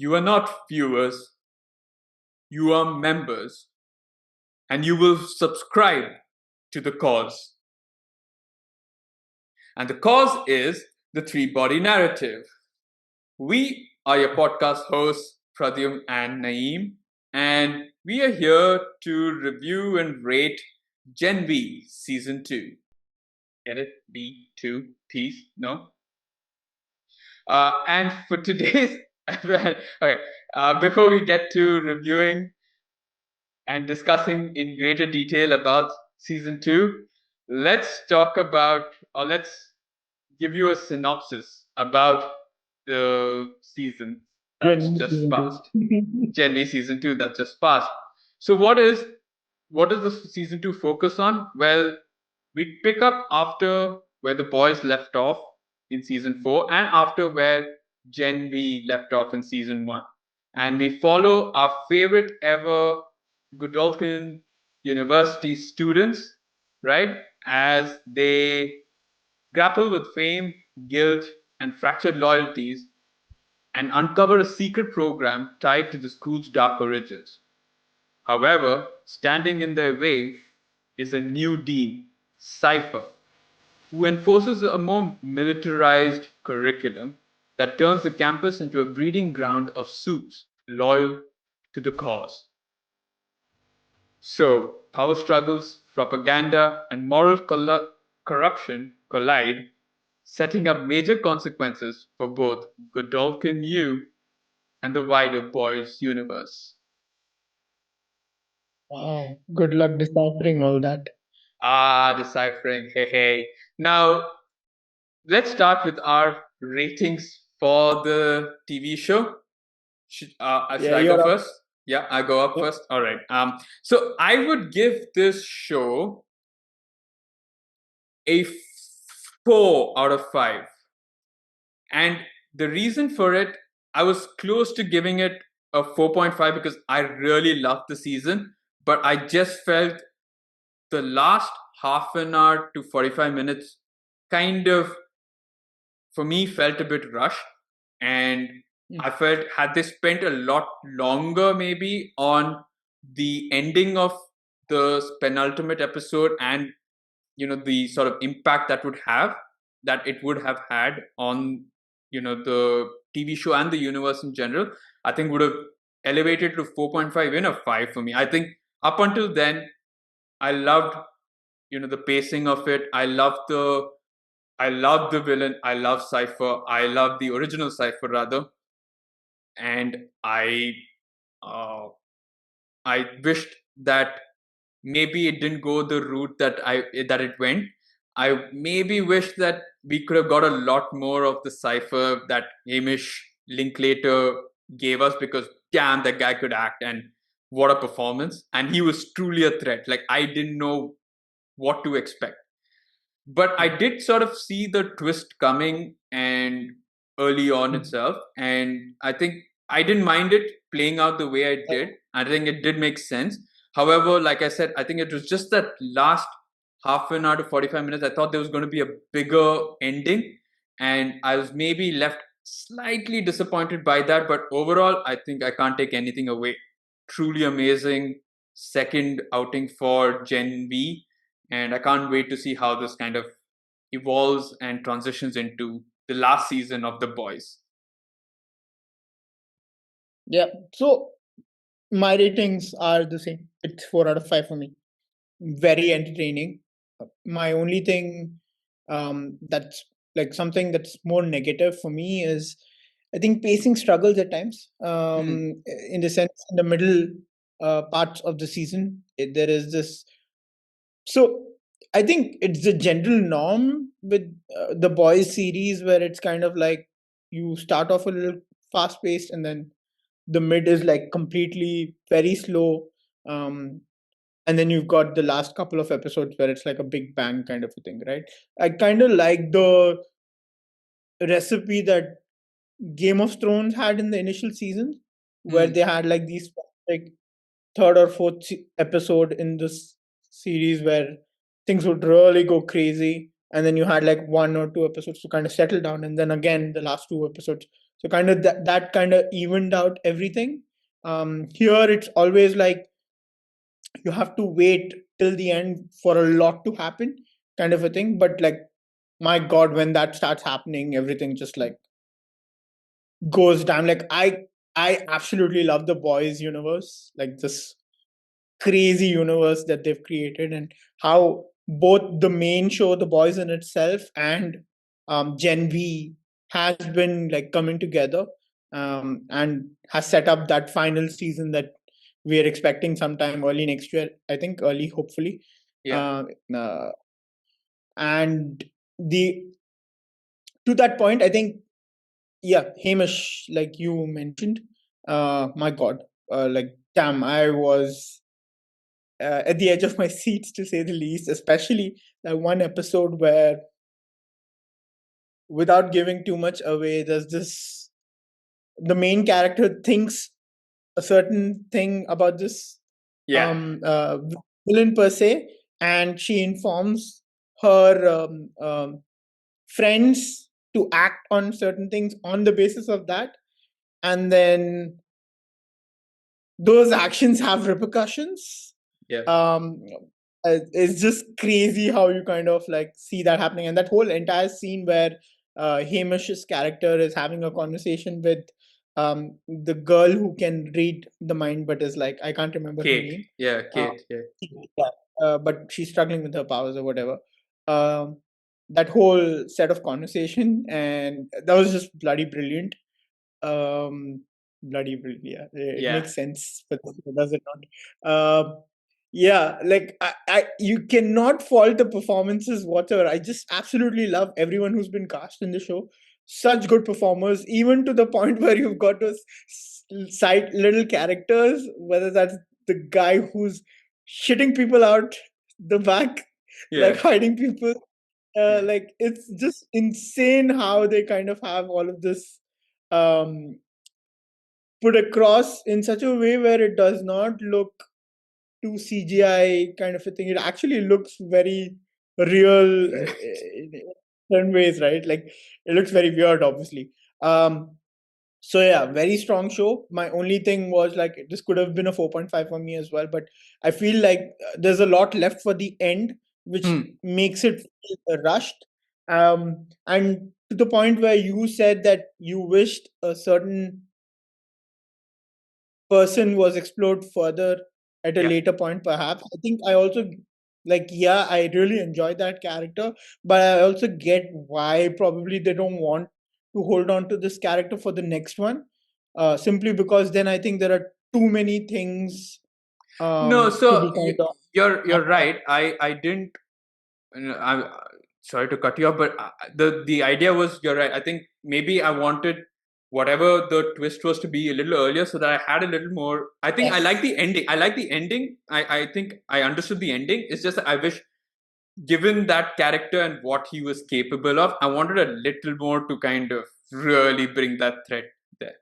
You are not viewers, you are members, and you will subscribe to the cause. And the cause is the three body narrative. We are your podcast hosts, Pradyum and Naeem, and we are here to review and rate Gen V Season 2. Get it? B2, peace? No? And for today's, okay, before we get to reviewing and discussing in greater detail about Season 2, let's talk about, or let's give you a synopsis about the season that's just passed. Gen V Season 2 that's just passed. So what does the Season 2 focus on? Well, we pick up after where the boys left off in Season 4 and after where Gen V left off in Season 1. And we follow our favorite ever Godolkin University students, right, as they grapple with fame, guilt, and fractured loyalties and uncover a secret program tied to the school's dark origins. However, standing in their way is a new dean, Cypher, who enforces a more militarized curriculum that turns the campus into a breeding ground of suits loyal to the cause. So, power struggles, propaganda, and moral corruption collide, setting up major consequences for both Godolkin U and the wider boys' universe. Wow, good luck deciphering all that. Deciphering, hey. Now, let's start with our ratings for the TV show. Should I go You're up. first? Yeah, I go up Yep. first. All right. So I would give this show a 4 out of 5. And the reason for it, I was close to giving it a 4.5 because I really loved the season, but I just felt the last half an hour to 45 minutes kind of, for me, felt a bit rushed. And I felt had they spent a lot longer maybe on the ending of the penultimate episode and the sort of impact that it would have had on the TV show and the universe in general, I think would have elevated to 4.5 in a 5 for me. I think up until then I loved the pacing of it. I love the villain. I love Cypher. I love the original Cypher rather, and uh, I wished that maybe it didn't go the route that it went. I maybe wish that we could have got a lot more of the Cypher that Hamish Linklater gave us, because damn, that guy could act, and what a performance! And he was truly a threat. Like, I didn't know what to expect. But I did sort of see the twist coming and early on itself, and I think I didn't mind it playing out the way I did. I think it did make sense. However, like I said, I think it was just that last half an hour to 45 minutes. I thought there was going to be a bigger ending, and I was maybe left slightly disappointed by that. But overall, I think I can't take anything away. Truly amazing second outing for Gen V, and I can't wait to see how this kind of evolves and transitions into the last season of The Boys. Yeah. So my ratings are the same. It's 4 out of 5 for me. Very entertaining. My only thing that's like something that's more negative for me is I think pacing struggles at times. In the sense, in the middle parts of the season, there is this. So I think it's the general norm with the boys series where it's kind of like you start off a little fast paced and then the mid is like completely very slow. Um, and then you've got the last couple of episodes where it's like a big bang kind of a thing, right? I kind of like the recipe that Game of Thrones had in the initial seasons, where they had like these like third or fourth episode in this series where things would really go crazy, and then you had like 1 or 2 episodes to kind of settle down, and then again the last 2 episodes. So kind of that kind of evened out everything. Here it's always like you have to wait till the end for a lot to happen, kind of a thing. But like, my God, when that starts happening, everything just like goes down. Like I absolutely love the boys universe, like this crazy universe that they've created, and how both the main show, The Boys in itself, and Gen V has been like coming together, and has set up that final season that we are expecting sometime early next year. I think early, hopefully. Yeah. Uh, uh, and the to that point, I think, yeah, Hamish, like you mentioned, my God, like damn, I was at the edge of my seats, to say the least, especially that one episode where, without giving too much away, there's this the main character thinks a certain thing about this Yeah. villain per se, and she informs her friends to act on certain things on the basis of that, and then those actions have repercussions. Yeah. um it's just crazy how you kind of like see that happening, and that whole entire scene where Hamish's character is having a conversation with the girl who can read the mind but is like, I can't remember her Kate. name. Yeah. uh, Kate. Yeah. yeah, but she's struggling with her powers or whatever. um that whole set of conversation, and that was just bloody brilliant. um Bloody brilliant, yeah, it Yeah. makes sense, but does it not? Yeah, like you cannot fault the performances whatsoever. I just absolutely love everyone who's been cast in the show. Such good performers, even to the point where you've got those side little characters, whether that's the guy who's shitting people out the back, like Yeah. hiding people. Yeah. Like, it's just insane how they kind of have all of this um put across in such a way where it does not look too CGI kind of a thing. It actually looks very real in certain ways, right? Like, it looks very weird, obviously. So yeah, very strong show. My only thing was like, this could have been a 4.5 for me as well, but I feel like there's a lot left for the end, which Hmm. makes it feel rushed. And to the point where you said that you wished a certain person was explored further at a Yeah. later point, perhaps. I think I also, like, yeah, I really enjoyed that character, but I also get why probably they don't want to hold on to this character for the next one, simply because then I think there are too many things No. to be So kind of you're right. I didn't. I'm sorry to cut you off, but the idea was, you're right. I think maybe I wanted whatever the twist was to be a little earlier, so that I had a little more. I think I like yes. the ending. I like the ending. I think I understood the ending. It's just that I wish, given that character and what he was capable of, I wanted a little more to kind of really bring that threat there.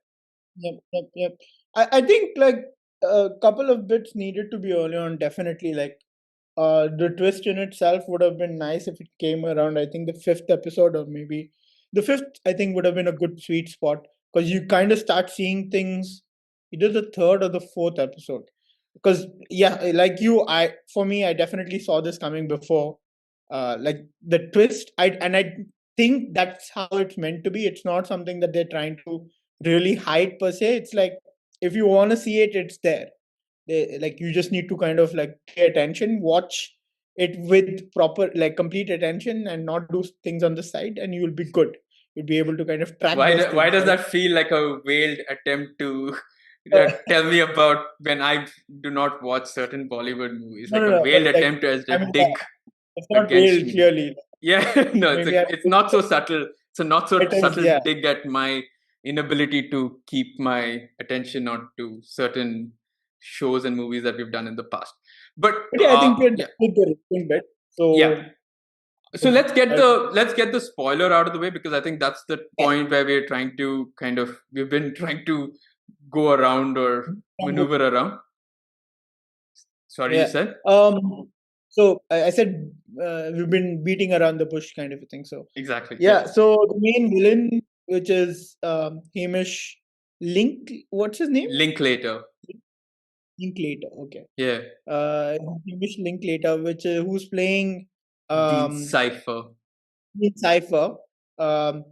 Yep. I think like a couple of bits needed to be early on, definitely. Like, the twist in itself would have been nice if it came around, I think, the fifth episode, or maybe the fifth, I think, would have been a good sweet spot, because you kind of start seeing things either the third or the fourth episode. Because, yeah, like you, for me, I definitely saw this coming before. Like, the twist, I think that's how it's meant to be. It's not something that they're trying to really hide per se. It's like, if you want to see it, it's there. Like, you just need to kind of like pay attention, watch it with proper, like, complete attention, and not do things on the side, and you'll be good. You'll be able to kind of track those Why things, does right? that feel like a veiled attempt to Uh, tell me about when I do not watch certain Bollywood movies? no, Like no, a no, but veiled like, attempt to I just mean, yeah, dig it's not against veiled me. clearly. Yeah, no, Maybe I it's not so subtle. It's a not so it is, subtle yeah. dig at my inability to keep my attention on to certain shows and movies that we've done in the past. But But yeah, I think we're done yeah, with the rating bit. yeah. So So I, let's get the spoiler out of the way, because I think that's the point where we're trying to we've been trying to go around or maneuver around. Sorry, you yeah. said? So I said, we've been beating around the bush, kind of a thing. So Exactly. Yeah. yeah. So the main villain which is Hamish Link. What's his name? Linklater. Linklater. Okay. Yeah. Hamish Linklater, which who's playing Dean um, Cypher. Dean Cypher, um,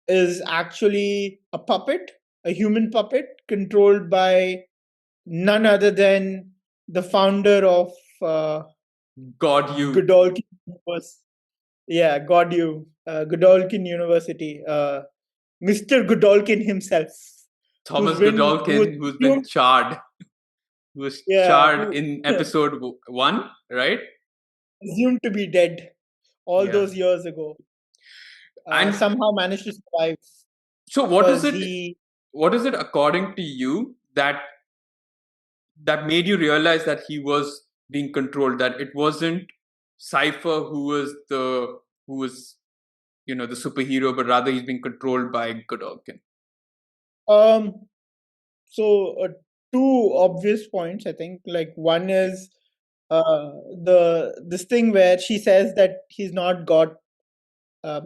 is actually a puppet, a human puppet controlled by none other than the founder of God, you. Godolkin University. Yeah, God, you. Godolkin University. Mr. Godolkin himself, Thomas who was Godolkin, who's been assumed, charred. Who was yeah, charred in episode 1, right? assumed to be dead all Yeah. those years ago, And somehow managed to survive so, because he. what is it according to you that made you realize that he was being controlled? That it wasn't Cypher who was the superhero, but rather he's being controlled by Godolkin. Um, so two obvious points, I think. Like one is this thing where she says that he's not got.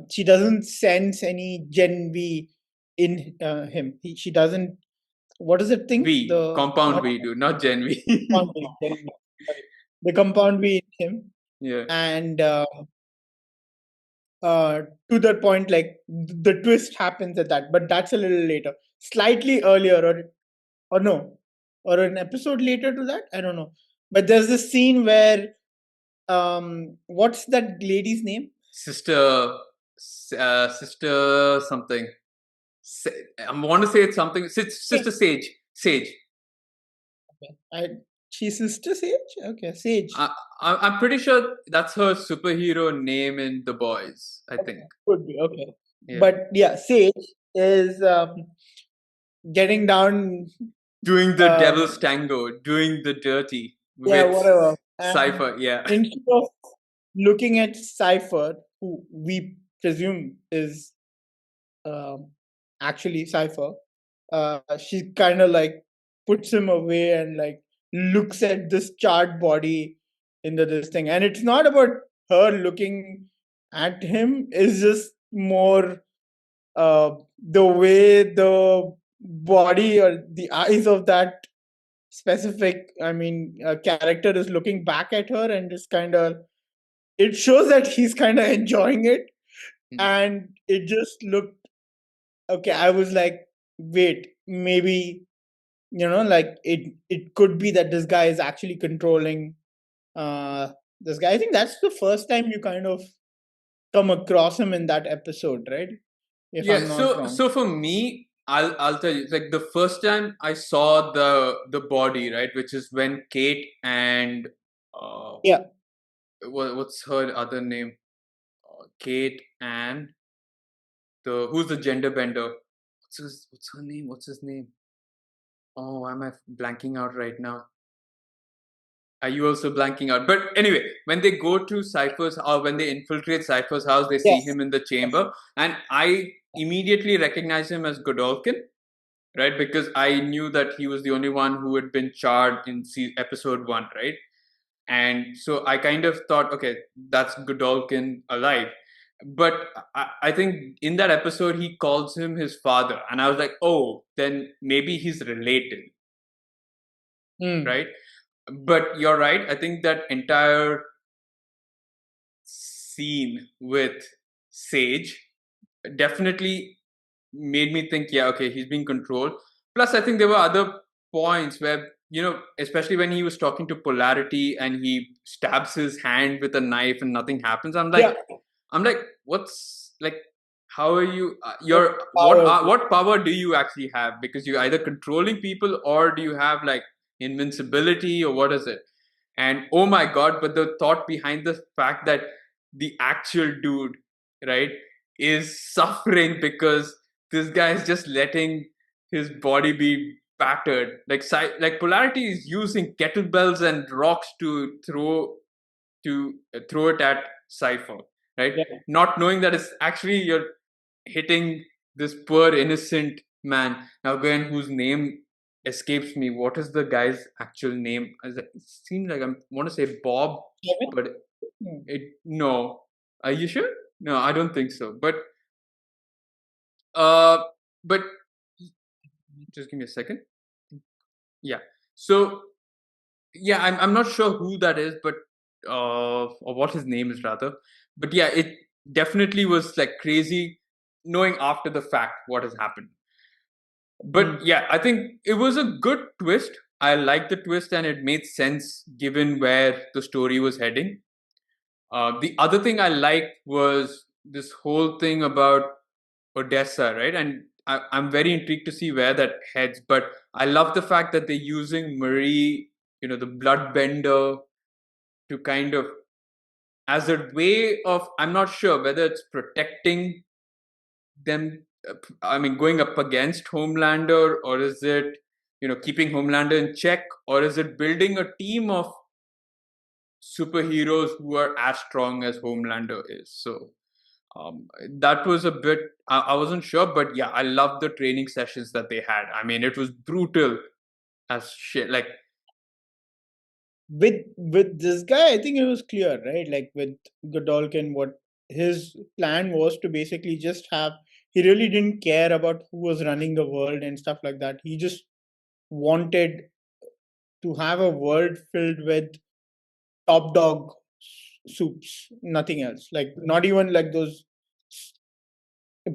She doesn't sense any Gen V in him. She doesn't. What is it thing? V, The compound not V, dude, not Gen compound V. V. Gen V, sorry. The compound V in him, Yeah. and to that point, like the twist happens at that, but that's a little later, slightly earlier, or no, or an episode later to that. I don't know, but there's this scene where what's that lady's name? Sister something. I want to say it's something. Sage. Sister Sage. Sage. Okay. She's Sister Sage. Okay, Sage. I'm pretty sure that's her superhero name in The Boys. I think. Could be okay, Yeah. but yeah, Sage is getting down. Doing the Um, devil's tango, doing the dirty yeah, with whatever. And Cypher. Yeah. instead of looking at Cypher, who we presume is um, actually Cypher, she kind of like puts him away and like looks at this charred body in this thing. And it's not about her looking at him, it's just more the way the body or the eyes of that specific, character is looking back at her and just kind of, it shows that he's kind of enjoying it. And it just looked okay. I was like, wait, maybe, like it could be that this guy is actually controlling this guy. I think that's the first time you kind of come across him in that episode, right? If Yeah. I'm not So wrong. for me, I'll tell you. Like the first time I saw the body, right, which is when Kate and Yeah. what's her other name? Kate and who's the gender bender? What's her name? What's his name? Oh, why am I blanking out right now? Are you also blanking out? But anyway, when they go to Cypher's, or when they infiltrate Cypher's house, they see Yes. him in the chamber, and I immediately recognize him as Godolkin, right? Because I knew that he was the only one who had been charred in episode 1, right? And so I kind of thought, okay, that's Godolkin alive. But I think in that episode, he calls him his father. And I was like, oh, then maybe he's related, Hmm. right? But you're right. I think that entire scene with Sage definitely made me think, yeah, okay, he's being controlled. Plus, I think there were other points where, especially when he was talking to Polarity and he stabs his hand with a knife and nothing happens. Yeah. I'm like, what's like, how are you? What Your power? what power do you actually have? Because you're either controlling people or do you have like invincibility or what is it? And oh my god, but the thought behind the fact that the actual dude, right, is suffering because this guy is just letting his body be battered. Like Polarity is using kettlebells and rocks to throw it at Cypher, right? Yeah. Not knowing that it's actually you're hitting this poor innocent man. Now again, whose name escapes me. What is the guy's actual name? It seems like I want to say Bob, Kevin? but Hmm. no. Are you sure? No, I don't think so. But Uh, but just give me a second. Yeah. So yeah, I'm not sure who that is, but or what his name is rather. But yeah, it definitely was like crazy knowing after the fact what has happened. But Hmm. yeah, I think it was a good twist. I liked the twist and it made sense given where the story was heading. The other thing I liked was this whole thing about Odessa, right? And I'm very intrigued to see where that heads. But I love the fact that they're using Marie, the bloodbender, to kind of as a way of, I'm not sure whether it's protecting them. I mean, going up against Homelander, or is it keeping Homelander in check, or is it building a team of superheroes who are as strong as Homelander is? So that was a bit. I wasn't sure, but yeah, I love the training sessions that they had. I mean, it was brutal as shit. Like, With this guy, I think it was clear, right? Like with Godolkin, what his plan was to basically just have. He really didn't care about who was running the world and stuff like that. He just wanted to have a world filled with top dog soups, nothing else. Like not even like those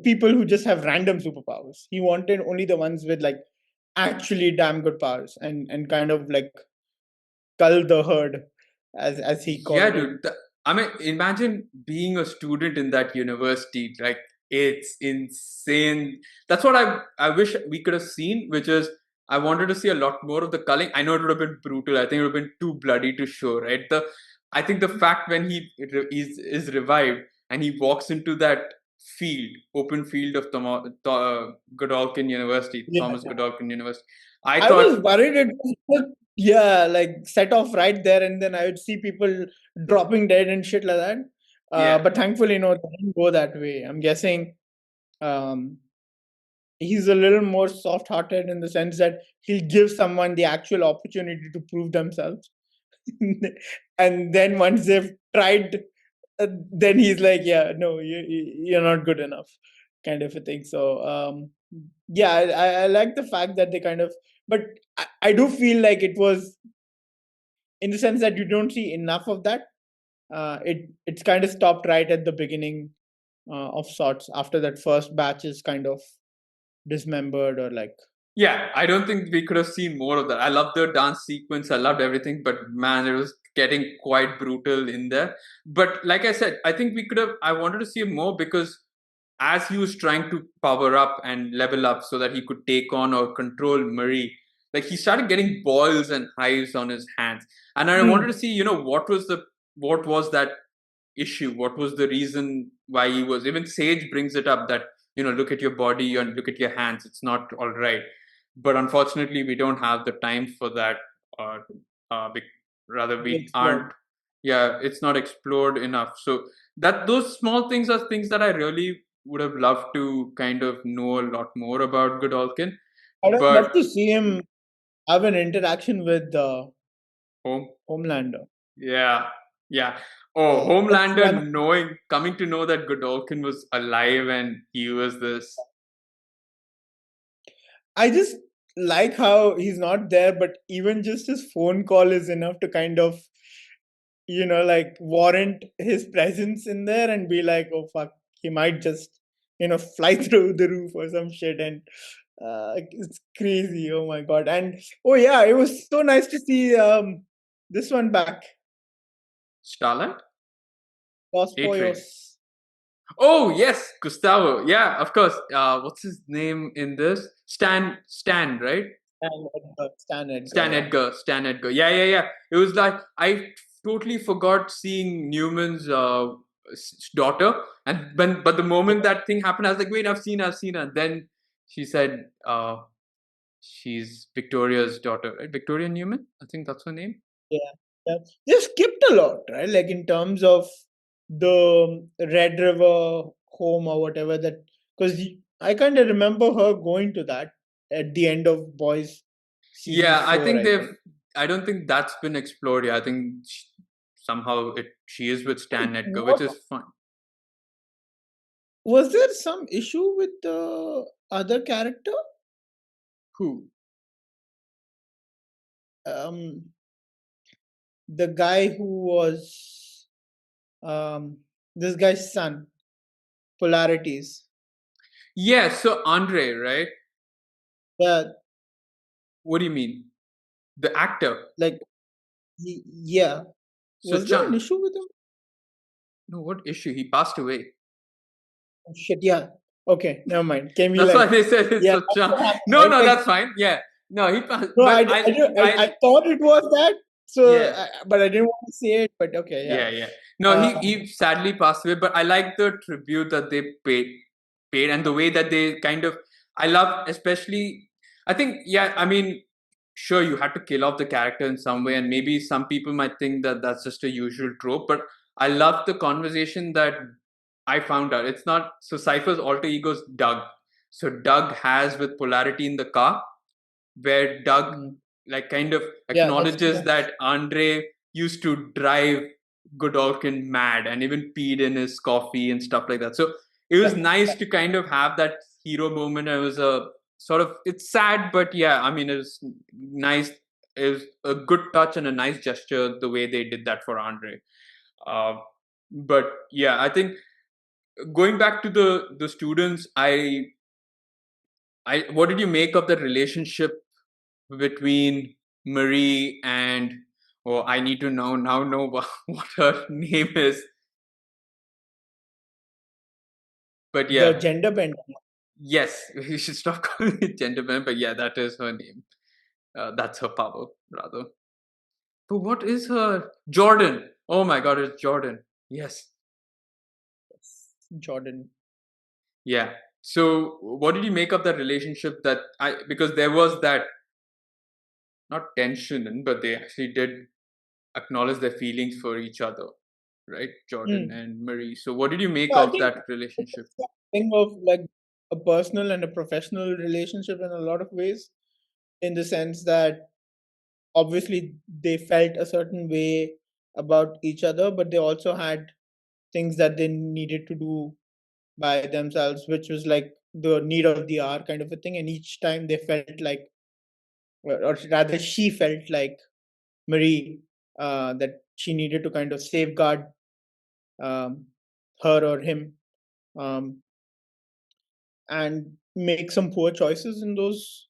people who just have random superpowers. He wanted only the ones with like actually damn good powers and kind of like cull the herd, as he yeah, called it. dude. I mean, imagine being a student in that university. Like, it's insane. That's what I wish we could have seen. Which is, I wanted to see a lot more of the culling. I know it would have been brutal. I think it would have been too bloody to show. Right. I think the fact when is revived and he walks into that open field of Godolkin University, Yeah. Thomas Godolkin University. I I thought, was worried it was just, yeah, like set off right there, and then I would see people dropping dead and shit like that. yeah, But thankfully, no, it didn't go that way. I'm guessing um, he's a little more soft-hearted in the sense that he'll give someone the actual opportunity to prove themselves, and then once they've tried, then he's like, "Yeah, no, you're not good enough," kind of a thing. So, yeah, I like the fact that they kind of, but I do feel like it was in the sense that you don't see enough of that. It's kind of stopped right at the beginning of sorts after that first batch is kind of dismembered or like. yeah, I don't think we could have seen more of that. I loved the dance sequence, I loved everything, but man, it was getting quite brutal in there. But like I said, I think we could have, I wanted to see more because as he was trying to power up and level up so that he could take on or control Marie, like he started getting boils and hives on his hands. And I wanted to Hmm. see, what was that issue? What was the reason why he was, even Sage brings it up that, look at your body and look at your hands, it's not all right. But unfortunately we don't have the time for that. uh, uh, Rather we aren't, Explored. yeah, it's not explored enough. So that those small things are things that I really would have loved to kind of know a lot more about Godolkin. I'd have But loved to see him have an interaction with home, Homelander. yeah, yeah. Oh, That's one. Homelander coming to know that Godolkin was alive and he was this. I just like how he's not there, but even just his phone call is enough to kind of, like warrant his presence in there and be like, oh fuck, he might just, fly through the roof or some shit. And it's crazy. Oh my god. And oh yeah, it was so nice to see this one back. Starlight? Los A-Train. Pollos. Oh, yes, Gustavo. Yeah, of course. What's his name in this? Stan, right? Stan Edgar. Stan Edgar, yeah. Stan Edgar. Yeah, yeah, yeah. It was like I totally forgot seeing Newman's daughter, and but the moment that thing happened, I was like, wait, I've seen her. Then she said, she's Victoria's daughter, right? Victoria Newman, I think that's her name. Yeah, yeah. They've skipped a lot, right? Like in terms of the Red River home or whatever that, because I kind of remember her going to that at the end of Boys season Yeah, I four, think I they've. think. I don't think that's been explored yet. I think somehow she is with Wait, Stan Edgar, which what? is fun. Was there some issue with the other character? Who? Um, the guy who was this guy's son, Polarities. Yeah, so Andre, right? Yeah, What do you mean? The actor. like yeah. So Was there an Chan. issue with him? No, what issue? He passed away. Oh, shit, yeah. Okay, never mind. Can we That's why like, they said it's yeah, so that's Chan. what happened, No, right? no, Like, that's fine. Yeah. No, he passed. no, But I I, thought it was that, so, yeah. but I didn't want to say it. But okay, yeah. Yeah, yeah. No, Um, he sadly passed away, but I like the tribute that they paid and the way that they kind of I love especially I think yeah, I mean sure you had to kill off the character in some way and maybe some people might think that that's just a usual trope, but I love the conversation that I found out. It's not so Cypher's alter ego is Doug. So Doug has with Polarity in the car where Doug mm, like kind of yeah, acknowledges that Andre used to drive Godolkin mad and even peed in his coffee and stuff like that. So it was nice to kind of have that hero moment. It was a sort of it's sad, but yeah, I mean it was nice. It was a good touch and a nice gesture the way they did that for Andre. Uh, but yeah, I think going back to the students, I what did you make of the relationship between Marie and oh I need to know what her name is. But the yeah, gender bend. yes, we should stop calling it gender bend, but yeah, that is her name. That's her power, rather. But what is her Jordan? Oh my god, it's Jordan. Yes. Jordan. Yeah. So what did you make of that relationship that I because there was that not tension in, but they actually did acknowledge their feelings for each other, right? Jordan Hmm. and Marie. So, what did you make So I of think that it's relationship? a thing of like a personal and a professional relationship in a lot of ways, in the sense that obviously they felt a certain way about each other, but they also had things that they needed to do by themselves, which was like the need of the hour kind of a thing. And each time they felt like, or rather, she felt like Marie, that she needed to kind of safeguard um, her or him, um, and make some poor choices in those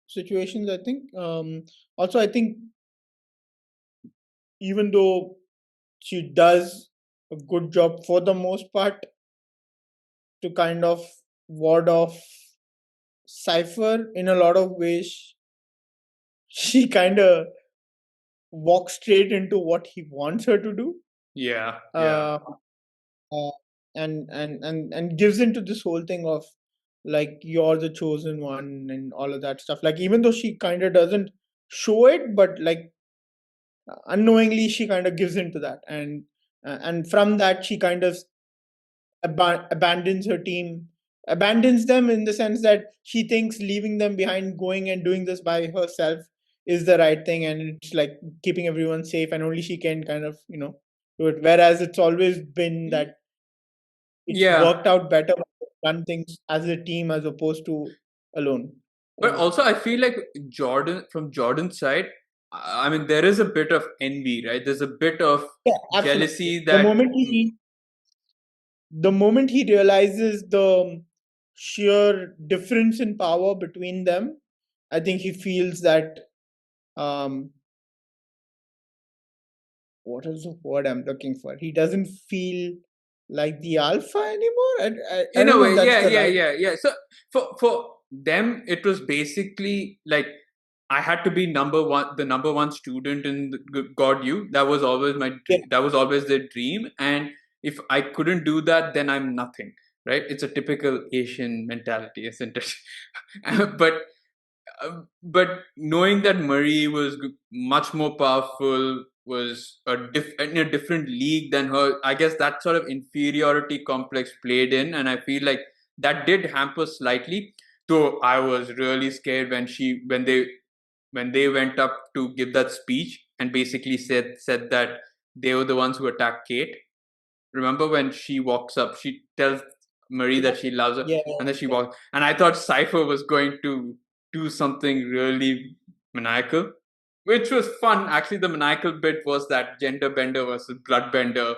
situations. I think. Also, I think even though she does a good job for the most part to kind of ward off Cypher, in a lot of ways, she kind of walks straight into what he wants her to do. Yeah, yeah, Uh, uh, and gives into this whole thing of like you're the chosen one and all of that stuff, like even though she kind of doesn't show it, but like unknowingly she kind of gives into that, and from that she kind of abandons her team, abandons them in the sense that she thinks leaving them behind, going and doing this by herself is the right thing, and it's like keeping everyone safe, and only she can kind of do it, whereas it's always been that it's yeah. worked out better when we've done things as a team as opposed to alone. But Uh, also, I feel like Jordan, from Jordan's side, I mean, there is a bit of envy, right? There's a bit of yeah, absolutely. jealousy that, The moment he realizes the sheer difference in power between them, I think he feels that um, what is the word I'm looking for? He doesn't feel like the alpha anymore. I in a don't know if way, that's yeah, the yeah, right. yeah, yeah. So for them, it was basically like I had to be number one, the number one student in the God U. That was always my Yeah. dream. That was always their dream. And if I couldn't do that, then I'm nothing. Right? It's a typical Asian mentality, isn't it? but but knowing that Murray was much more powerful, was in a different league than her, I guess that sort of inferiority complex played in, and I feel like that did hamper slightly. Though I was really scared when they went up to give that speech and basically said that they were the ones who attacked Kate. Remember when she walks up, she tells Marie that she loves her, Yeah, and then she yeah. walks. And I thought Cypher was going to do something really maniacal, which was fun. Actually, the maniacal bit was that gender bender versus blood bender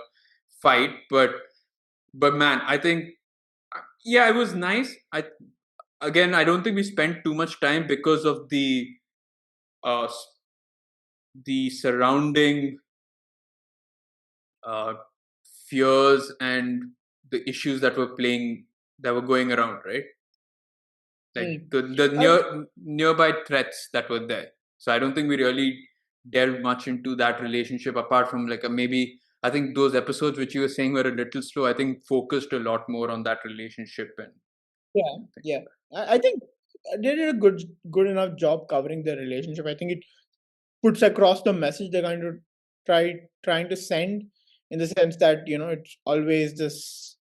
fight. But man, I think yeah, it was nice. I don't think we spent too much time because of uh the surrounding uh fears and the issues that were going around, right? Like Hmm. the nearby threats that were there. So I don't think we really delved much into that relationship apart from like maybe I think those episodes which you were saying were a little slow. I think focused a lot more on that relationship and Yeah, things yeah. like that. I think they did a good enough job covering the relationship. I think it puts across the message they're going to trying to send, in the sense that it's always this.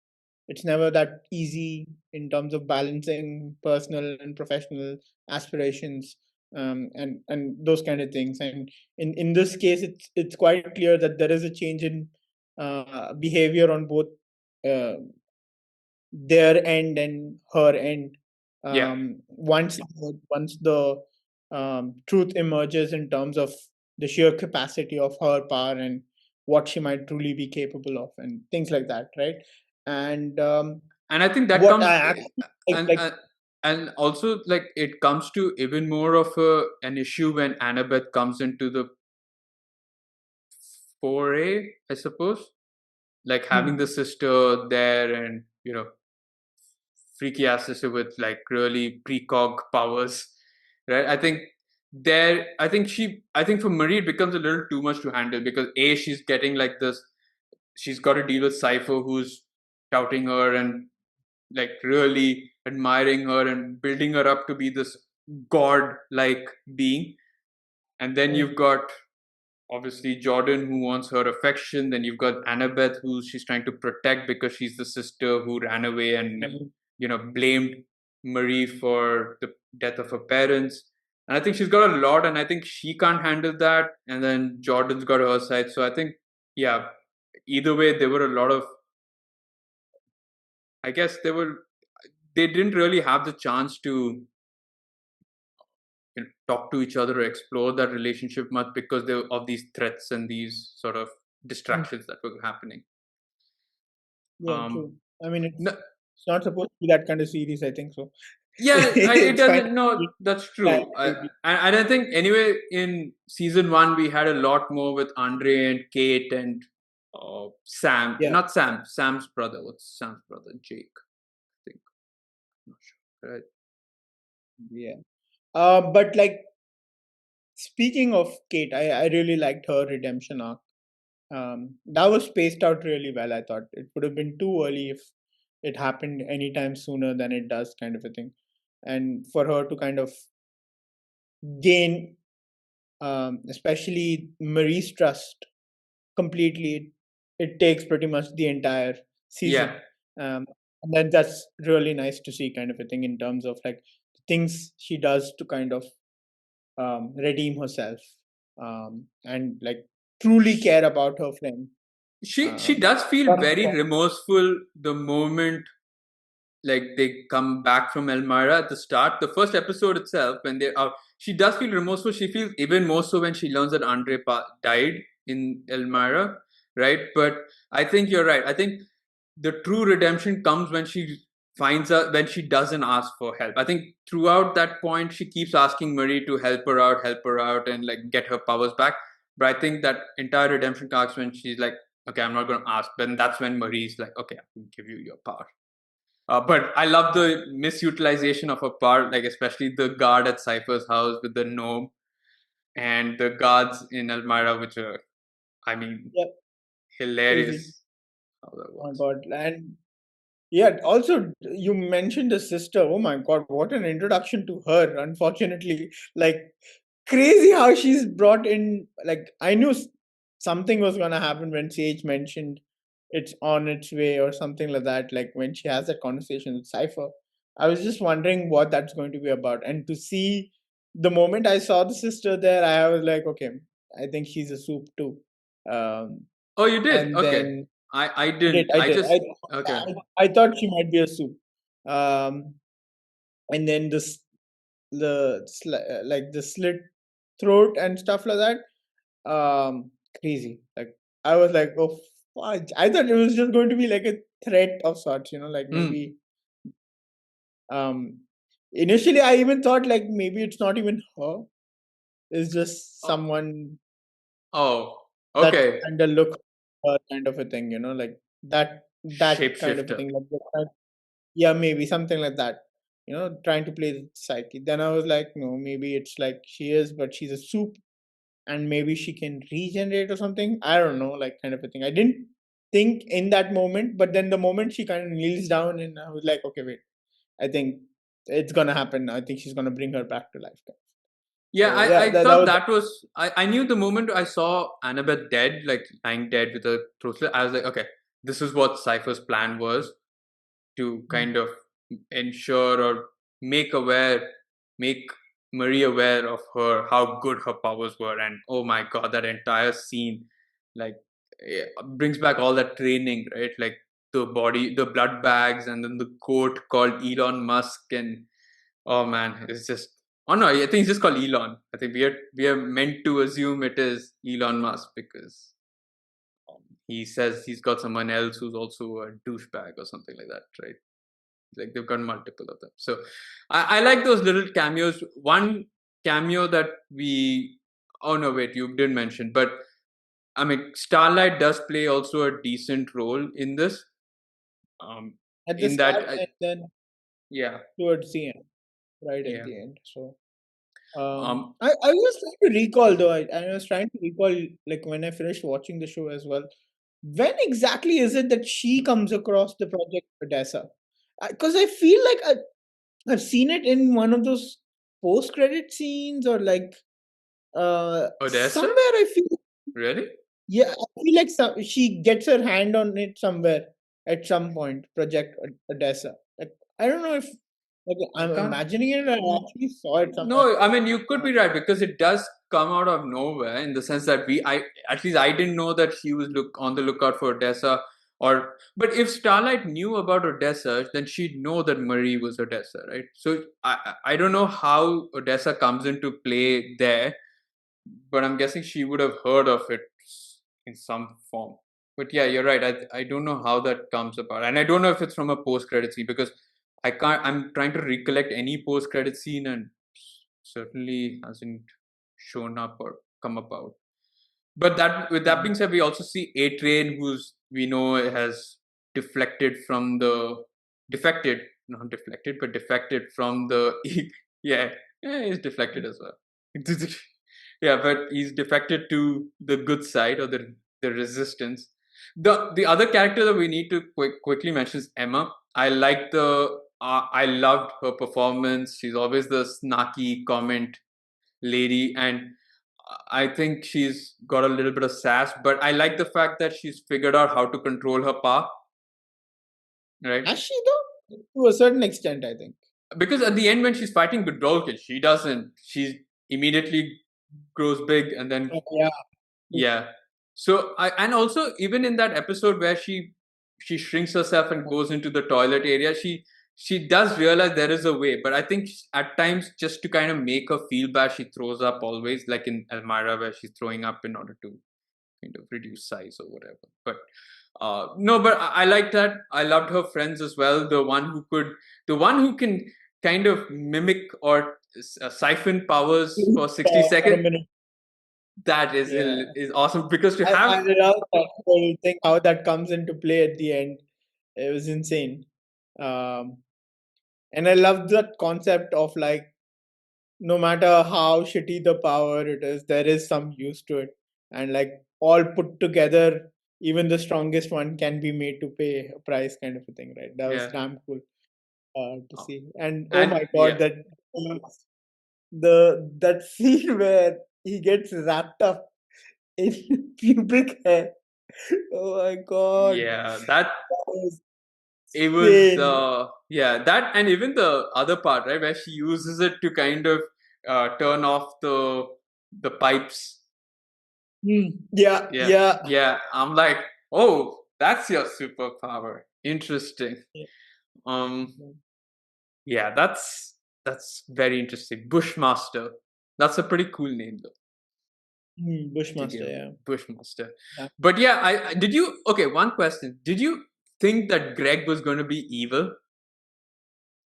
It's never that easy in terms of balancing personal and professional aspirations, and those kind of things. And in this case, it's quite clear that there is a change in behavior on both uh, their end and her end. Yeah. Once the truth emerges in terms of the sheer capacity of her power and what she might truly be capable of and things like that, right? And And I think that what comes I actually and like. and, and also like it comes to even more of an issue when Annabeth comes into the foray, I suppose. Like having the Hmm, sister there and freaky ass sister with like really precog powers, right? I think for Marie it becomes a little too much to handle because she's getting like this. She's got to deal with Cypher who's touting her and like really admiring her and building her up to be this god like being. And then you've hmm, got obviously Jordan who wants her affection. Then you've got Annabeth who she's trying to protect because she's the sister who ran away and hmm. blamed Marie for the death of her parents. And I think she's got a lot, and I think she can't handle that. And then Jordan's got her side. So I think, yeah, either way, there were a lot of. I guess they didn't really have the chance to talk to each other or explore that relationship much because of these threats and these sort of Hmm. distractions that were happening. Yeah, true. Um, I mean, no, it's not supposed to be that kind of series, I think so. yeah, it It's fine. doesn't. No, that's Yeah, true. And I think anyway in season one we had a lot more with Andre and Kate and Sam. yeah, Not Sam. Sam's brother. What's Sam's brother? Jake. I think. I'm not sure. Right. yeah. But like, speaking of Kate, I really liked her redemption arc. That was spaced out really well. I thought it would have been too early if it happened anytime sooner than it does, kind of a thing. And for her to kind of gain, especially Marie's trust completely, it takes pretty much the entire Yeah. season. And then that's really nice to see, kind of a thing, in terms of like the things she does to kind of redeem herself, and like truly care about her friend. She Um, does feel from, very remorseful the moment like they come back from Elmira at the start. The first episode itself, when they are, she does feel remorseful. She feels even more so when she learns that died in Elmira, right? But I think you're right. I think the true redemption comes when she finds out when she doesn't ask for help. I think throughout that point, she keeps asking Marie to help her out, and like get her powers back. But I think that entire redemption comes when she's like, okay, I'm not going to ask. Then that's when Marie's like, okay, I can give you your power. But I love the misutilization of a part, like especially the guard at Cypher's house with the gnome and the guards in Elmira, which are, I mean, yeah, crazy. hilarious how that Oh my works. god. And yeah, also you mentioned the sister. Oh my god, what an introduction to her, unfortunately. Like, crazy how she's brought in. Like, I knew something was going to happen when Sage mentioned it's on its way or something like that. Like, when she has that conversation with Cypher, I was just wondering what that's going to be about. And to see the moment I saw the sister there, I was like, okay, I think she's a soup too. Um, Oh, you did? and Okay. then I I did. didn't. I I did. just okay. I thought she might be a soup. And then like the slit throat and stuff like that. Crazy. Like I was like, oh, fudge. I thought it was just going to be like a threat of sorts. Like Hmm. maybe. Um, Initially, I even thought like maybe it's not even her. It's just Oh, someone oh, that okay. kind of look kind of a thing. Like that kind of a Shapeshifter. thing. Yeah, maybe something like that. Trying to play the psyche. Then I was like, no, maybe it's like she is, but she's a soup, and maybe she can regenerate or something. I don't know, like kind of a thing. I didn't think in that moment, but then the moment she kind of kneels down, and I was like, okay, wait, I think it's gonna happen. I think she's gonna bring her back to life. Yeah, So yeah, I that thought was. that was I knew the moment I saw Annabeth dead, like lying dead with a throat slit, I was like, okay, this is what Cypher's plan was to Mm. kind of ensure or make aware, make Marie aware of how good her powers were. And oh my god, that entire scene, like, brings back all that training, right? Like the blood bags, and then the coat called Elon Musk, and oh man, it's just. Oh no, I think it's just called Elon. I think we are meant to assume it is Elon Musk because he says he's got someone else who's also a douchebag or something like that, right? Like they've got multiple of them. So I like those little cameos. One cameo that we oh no wait, you didn't mention, but I mean Starlight does play also a decent role in this. Um, At the in start that and then yeah, towards the end, right at yeah. the end. So Um, I was trying to recall though. I was trying to recall like when I finished watching the show as well. When exactly is it that she comes across the Project Odessa? Because I feel like I've seen it in one of those post-credit scenes or like Odessa, somewhere. I feel really? yeah, I feel like she gets her hand on it somewhere at some point. Project Odessa. Like I don't know if like I I'm can't. imagining it. I actually saw it somewhere. No, I mean you could Uh, be right because it does come out of nowhere in the sense that I at least I didn't know that she was look on the lookout for Odessa or but if Starlight knew about Odessa, then she'd know that Marie was Odessa, right? So I don't know how Odessa comes into play there, but I'm guessing she would have heard of it in some form. But yeah, you're right. I don't know how that comes about, and I don't know if it's from a post credit scene because I can't. I'm trying to recollect any post credit scene, and certainly hasn't shown up or come about. But that with that being said, we also see A Train, who's we know has deflected from the defected, not deflected, but defected from the yeah, yeah, he's deflected as well. Yeah, but he's defected to the good side or the resistance. The other character that we need to quickly mention is Emma. I loved her performance. She's always the snarky comment lady, and I think she's got a little bit of sass, but I like the fact that she's figured out how to control her power, right? has she though? To a certain extent, I think. Because at the end, when she's fighting Godolkin, she doesn't. She immediately grows big, and then Yeah. yeah. So I and also even in that episode where she shrinks herself and goes into the toilet area, she does realize there is a way, but I think at times just to kind of make her feel bad, she throws up always, like in Elmira where she's throwing up in order to kind of reduce size or whatever. But no, but I like that. I loved her friends as well. The one who can kind of mimic or siphon powers for 60 For a seconds. minute. That Yeah. is awesome because to I have love that whole thing, how that comes into play at the end. It was insane. Um, and I love that concept of like, no matter how shitty the power it is, there is some use to it. And like all put together, even the strongest one can be made to pay a price kind of a thing, right? That was yeah, damn cool to see. And oh and my god, yeah, that scene where he gets wrapped up in pubic hair. Oh my god, yeah, that that was it was insane. yeah, that and even the other part, right, where she uses it to kind of turn off the pipes. Hmm. Yeah, Yeah, yeah. yeah. I'm like, oh. That's your superpower. Interesting. Yeah. Um, yeah, that's very interesting. Bushmaster. That's a pretty cool name though to Bushmaster, give yeah. Bushmaster. Yeah. But yeah, I did you okay, one question. Did you think that Greg was gonna be evil?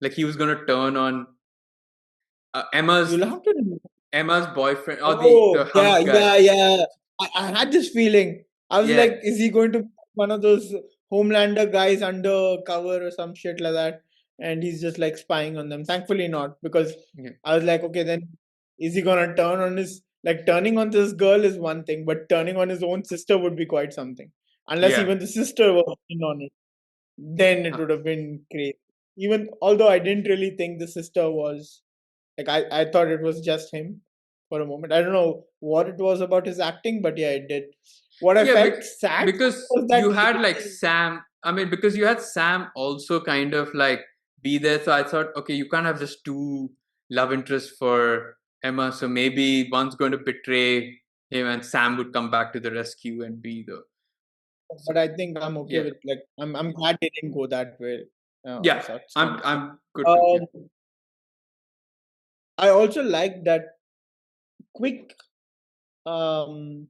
Like he was gonna turn on You'll have to remember. Emma's boyfriend or the Oh, yeah, hunk guy. yeah, yeah. I had this feeling. I was Yeah, like, is he going to be one of those Homelander guys undercover or some shit like that? And he's just like spying on them. Thankfully not, because yeah, I was like, okay, then is he gonna turn on his like turning on this girl is one thing, but turning on his own sister would be quite something. Unless yeah. even the sister was in on it, then it Uh, would have been crazy. Even although I didn't really think the sister was like I thought it was just him for a moment. I don't know what it was about his acting, but yeah, it did. What I Yeah, felt sad because was that you had like lady. Sam. I mean, because you had Sam also kind of like be there. So I thought, okay, you can't have just two love interests for Emma. So maybe one's going to betray him, and Sam would come back to the rescue and be the. So But I think I'm okay yeah, with like I'm glad they didn't go that way. yeah, Such kind I'm of thing. I'm good too. Yeah, Um, I also like that quick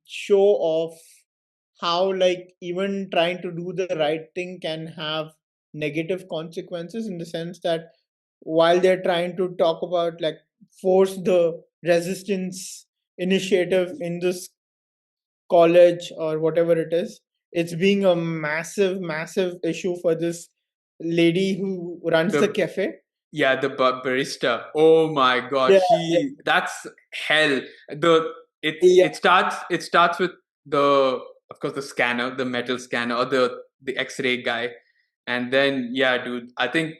show of how like even trying to do the right thing can have negative consequences in the sense that while they're trying to talk about like force the resistance initiative in this college or whatever it is, it's being a massive issue for this lady who runs the the cafe. yeah, the barista. Oh my god, Yeah, yeah, she that's hell. The yeah. it starts with the of course the scanner, the metal scanner or the X-ray guy, and then yeah, dude, I think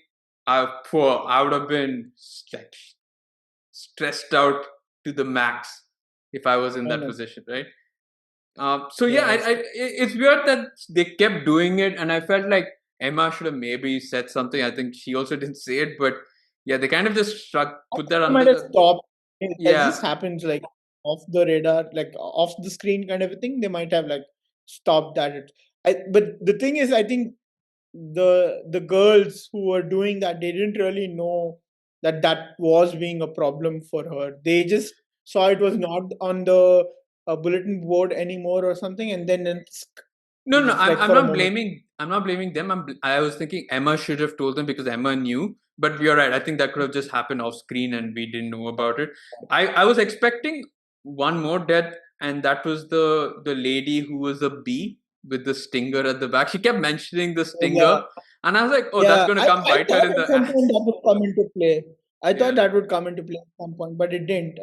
I would have been like stressed out to the max if I was in I that know. position, right? So yeah, Yeah, it's weird that they kept doing it, and I felt like Emma should have maybe said something. I think she also didn't say it, but yeah, they kind of just I put think that they under might have the stopped. That yeah, just happens like off the radar, like off the screen kind of a thing. They might have like stopped that. But the thing is, I think the girls who were doing that, they didn't really know that that was being a problem for her. They just saw it was not on the bulletin board anymore or something, and then it's no, no, just like I'm for a not moment. blaming. I'm not blaming them. I was thinking Emma should have told them because Emma knew. But you're right. I think that could have just happened off screen and we didn't know about it. I was expecting one more death, and that was the lady who was a bee with the stinger at the back. She kept mentioning the So, yeah, stinger, and I was like, oh, that's yeah. going to come I bite her thought in at the some point ass. that would come into play. I thought Yeah, that would come into play at some point, but it didn't.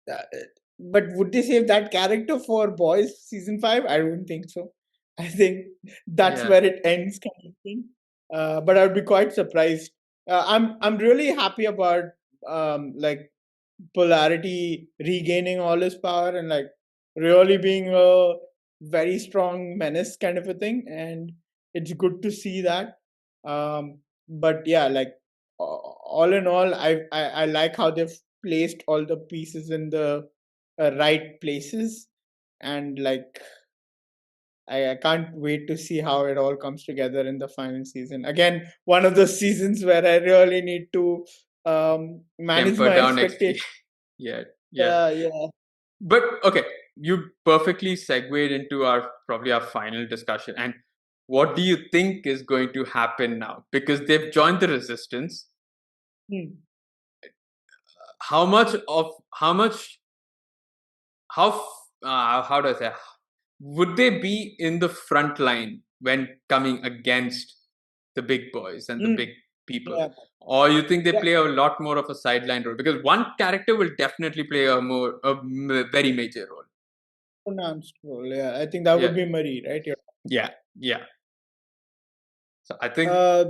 Uh, but would they save that character for Boys season 5? I don't think so. I think that's yeah. where it ends, kind of thing. But I'd be quite surprised. I'm really happy about like polarity regaining all his power and like really being a very strong menace kind of a thing, and it's good to see that. But yeah, like all in all, I like how they've placed all the pieces in the right places, and like I can't wait to see how it all comes together in the final season. Again, one of those seasons where I really need to manage Temper my down. expectations. Yeah, yeah. Yeah. But okay, you perfectly segued into our probably our final discussion. And what do you think is going to happen now? Because they've joined the resistance. Hmm. How much how do I say, would they be in the front line when coming against the big boys and the Mm, big people? yeah, Or you think they yeah, play a lot more of a sideline role? Because one character will definitely play very major role. pronounced role. Yeah, I think that Yeah, would be Marie, right? Yeah. yeah, yeah. So I think Uh,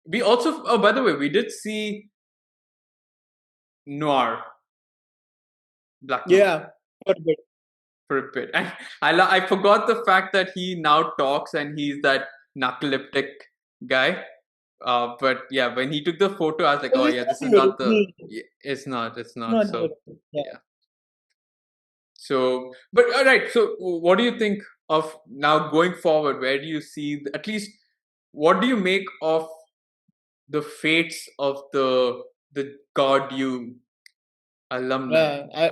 we also. Oh, by the way, we did see Noir, Black Noir, yeah, for a bit. for a bit, and I forgot the fact that he now talks and he's that narcoleptic guy. But yeah, when he took the photo, I was like, Well, oh it's yeah, not this is the not the. original. Yeah, it's not. It's not. Not the So original. Yeah. yeah. So, but all right. So, what do you think? of now going forward, where do you see at least what do you make of the fates of the Gordu alumni? Yeah,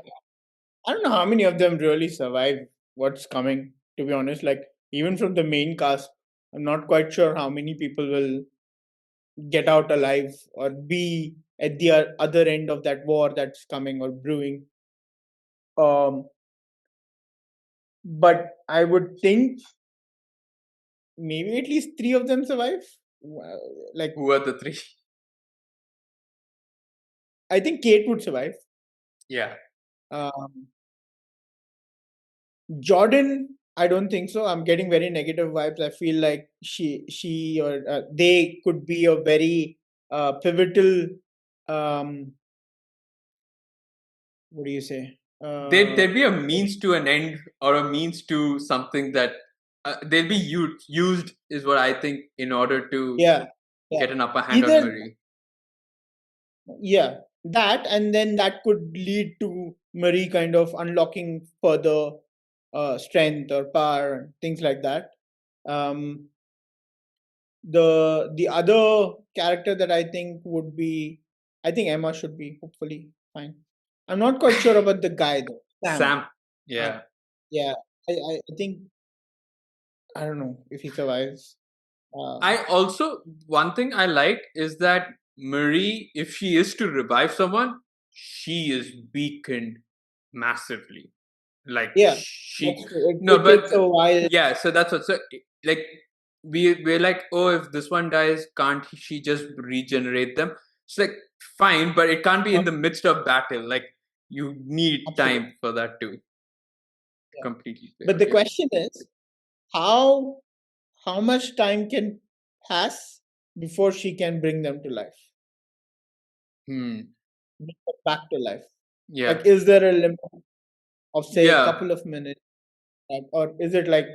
I don't know how many of them really survive what's coming, to be honest. Like, even from the main cast, I'm not quite sure how many people will get out alive or be at the other end of that war that's coming or brewing. Um, but I would think maybe at least three of them survive. Like, Who are the three? I think Kate would survive. Yeah. Um, Jordan, I don't think so. I'm getting very negative vibes. I feel like she or they could be a very pivotal. Um, what do you say? There'd be a means to an end or a means to something that they'll be used, is what I think, in order to Yeah, yeah. get an upper hand on Either Marie. yeah, that, and then that could lead to Marie kind of unlocking further strength or power and things like that. Um, the other character that I think would be, I think Emma should be hopefully fine. I'm not quite sure about the guy though, Sam. Sam. Uh, Yeah. yeah, I think I don't know if he survives. I also, one thing I like is that Marie, if she is to revive someone, she is weakened massively. Like Yeah, she, that's true. no, It but takes a while. yeah. So that's what. So like we're like, oh, if this one dies, can't she just regenerate them? It's like fine, but it can't be in the midst of battle. Like you need Absolutely. time for that to Yeah. completely play But out. the Yeah. question is, how how much time can pass before she can bring them to life, Hmm. bring them back to life? Yeah. Like, is there a limit of say a Yeah. couple of minutes, or is it like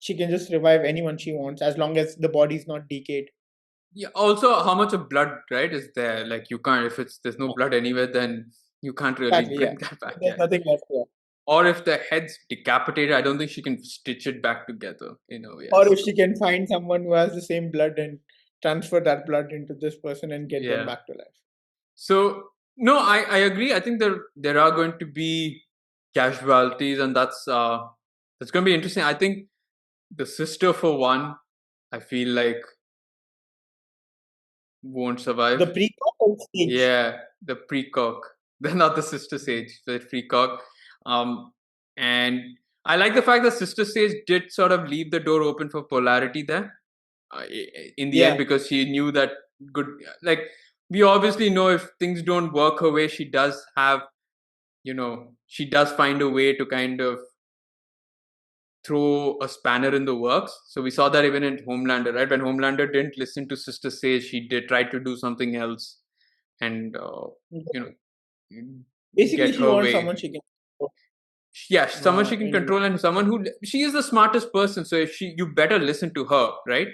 she can just revive anyone she wants as long as the body's not decayed? Yeah. Also, how much of blood, right, is there? Like you can't, if it's there's no blood anywhere, then you can't really Exactly. Yeah. bring that back. There's Yeah. nothing left there. Or if the head's decapitated, I don't think she can stitch it back together. Or if Yes. she can find someone who has the same blood and transfer that blood into this person and get them Yeah. back to life. So no, I agree. I think there are going to be casualties, and that's going to be interesting. I think the sister, for one, I feel like won't The survive. prequel stage. Yeah, the precock. They're not the sister sage, the precock. Um, and I like the fact that sister sage did sort of leave the door open for polarity there in the end, Yeah. because she knew that good. Like we obviously know if things don't work her way, she does have, she does find a way to kind of throw a spanner in the works. So we saw that even in Homelander, right? When Homelander didn't listen to Sister Sage, she did try to do something else and you know Basically, get she her wants way. someone she can Yeah, someone she can in control, and someone who, she is the smartest person. So if you better listen to her, right?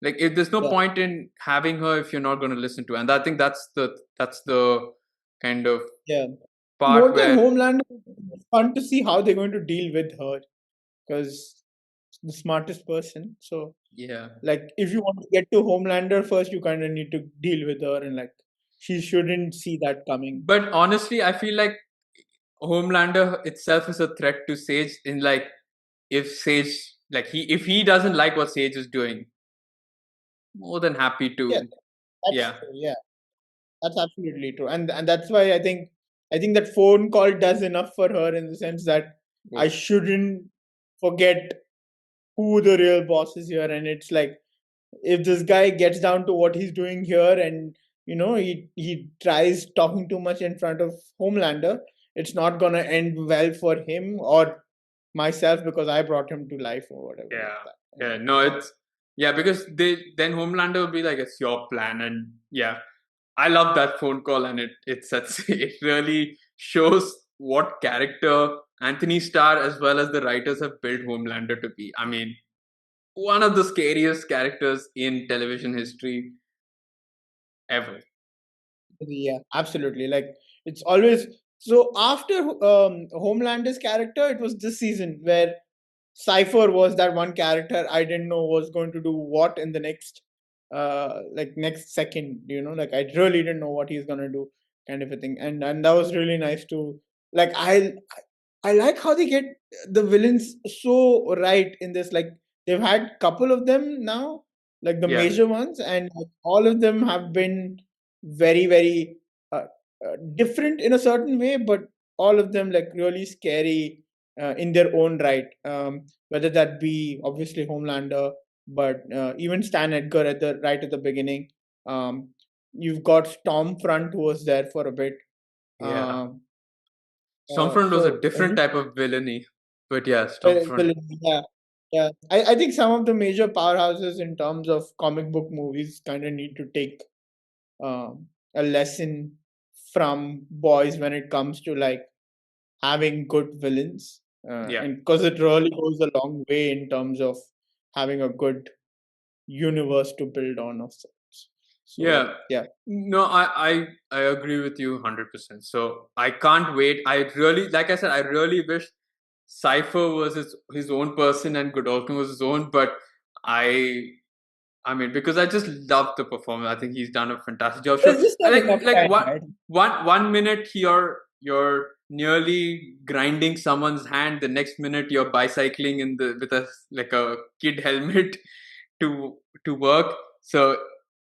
Like if there's no yeah. point in having her if you're not going to listen to her. And I think that's the kind of Yeah. More part than where, Homeland, it's fun to see how they're going to deal with her because the smartest person. So, yeah. like, if you want to get to Homelander first, you kind of need to deal with her, and like, she shouldn't see that coming. But honestly, I feel like Homelander itself is a threat to Sage, in like, if Sage, like, if he doesn't like what Sage is doing, more than happy Yeah, to. that's Yeah. true. Yeah, that's absolutely true, and that's why I think that phone call does enough for her in the sense that I Oh, shouldn't forget who the real boss is here, and it's like if this guy gets down to what he's doing here and he tries talking too much in front of Homelander, it's not gonna end well for him or myself because I brought him to life or whatever like yeah. that. Yeah. No, it's, yeah, because then Homelander will be like, it's your plan. And yeah, I love that phone call, and it sets, it really shows what character Anthony Starr as well as the writers have built Homelander to be. I mean, one of the scariest characters in television history ever. Yeah, absolutely. Like it's always so after Homelander's character, it was this season where Cypher was that one character I didn't know was going to do what in the next next second, like I really didn't know what he's gonna do, kind of a thing. And that was really nice to like I like how they get the villains so right in this. Like they've had couple of them now, like the Yeah, major ones, and like, all of them have been very, very different in a certain way, but all of them like really scary in their own right. Whether that be obviously Homelander, but even Stan Edgar at the right at the beginning. Um, you've got Stormfront who was there for a bit. yeah. Um, Stormfront was a so different type of villainy, but yeah, Stormfront. Yeah, yeah. I think some of the major powerhouses in terms of comic book movies kind of need to take a lesson from boys when it comes to like having good villains, Yeah, and because it really goes a long way in terms of having a good universe to build on of sorts. So yeah. yeah, No, I agree with you 100%. So I can't wait. I really, like I said, I really wish Cypher was his own person and Godolkin was his own. But I I mean, because I just love the performance. I think he's done a fantastic job. Sure, there's just not enough like time, right? one minute you're nearly grinding someone's hand, the next minute you're bicycling in the with a like a kid helmet to work. So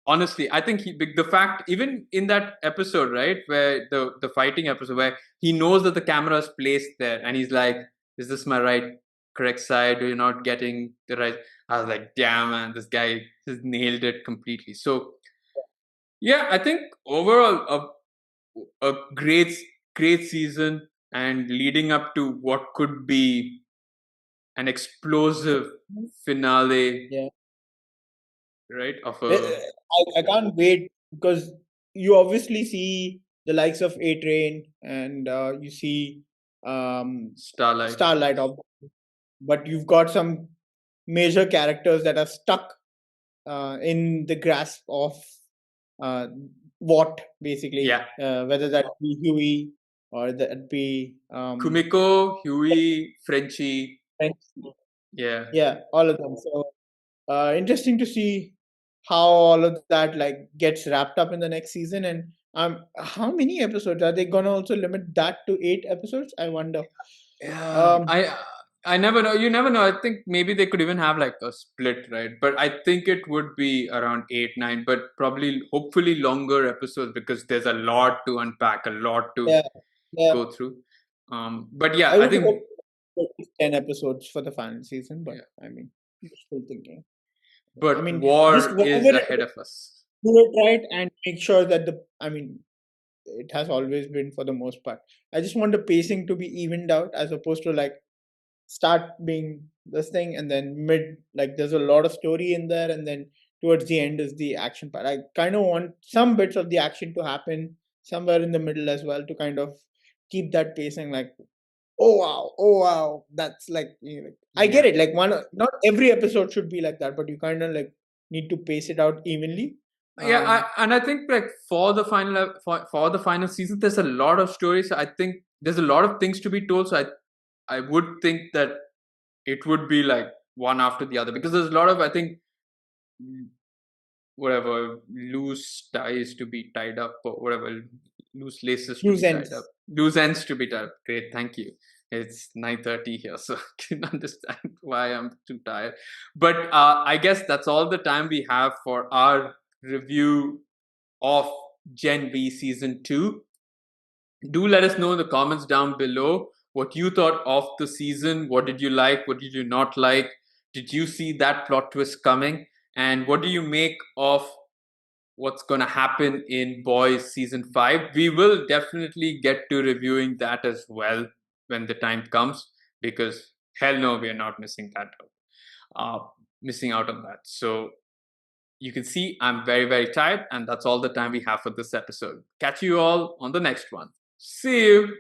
honestly, I think the fact even in that episode, right, where the fighting episode where he knows that the camera is placed there, and he's like, "Is this my right correct side? Or you're not getting the right." I was like, damn, man, this guy has nailed it completely. So, yeah, I think overall a great season and leading up to what could be an explosive finale, Yeah. right? Of Eh, a I can't wait because you obviously see the likes of A Train and you see Starlight. Starlight, but you've got some major characters that are stuck in the grasp of uh, what basically, Yeah. whether that be Huey or that be Kumiko, Huey, Frenchie. Yeah. yeah, all of them. So interesting to see how all of that like gets wrapped up in the next season. And how many episodes are they gonna also limit that to 8 episodes? I wonder. Yeah, Um, I never know. You never know. I think maybe they could even have like a split, right? But I think it would be around 8, 9, but probably hopefully longer episodes because there's a lot to unpack, a lot to yeah, yeah. go through. But yeah, I I would think hope at least 10 episodes for the final season, but yeah. I mean, still thinking. I But mean, just war is whatever it ahead is, of us. do it right and make sure that I mean, it has always been for the most part. I just want the pacing to be evened out as opposed to like start being this thing and then mid, like there's a lot of story in there and then towards the end is the action part. I kind of want some bits of the action to happen somewhere in the middle as well to kind of keep that pacing like, oh wow, that's like, I get Yeah. it, like one, not every episode should be like that, but you kind of like need to pace it out evenly. Yeah, um and I think like for the final season, there's a lot of stories. I think there's a lot of things to be told. So I would think that it would be like one after the other because there's a lot of I think whatever loose ties to be tied up or whatever loose laces to Loose be tied up, ends. loose ends to be tied up. Great, thank you. It's 9:30 here, so I can understand why I'm too tired. But I guess that's all the time we have for our review of Gen V season 2. Do let us know in the comments down below what you thought of the season. What did you like? What did you not like? Did you see that plot twist coming? And what do you make of what's going to happen in Boys season 5? We will definitely get to reviewing that as well when the time comes because hell no, we are not missing that out. Missing out on that. So you can see I'm very, very tired, and that's all the time we have for this episode. Catch you all on the next one. See you.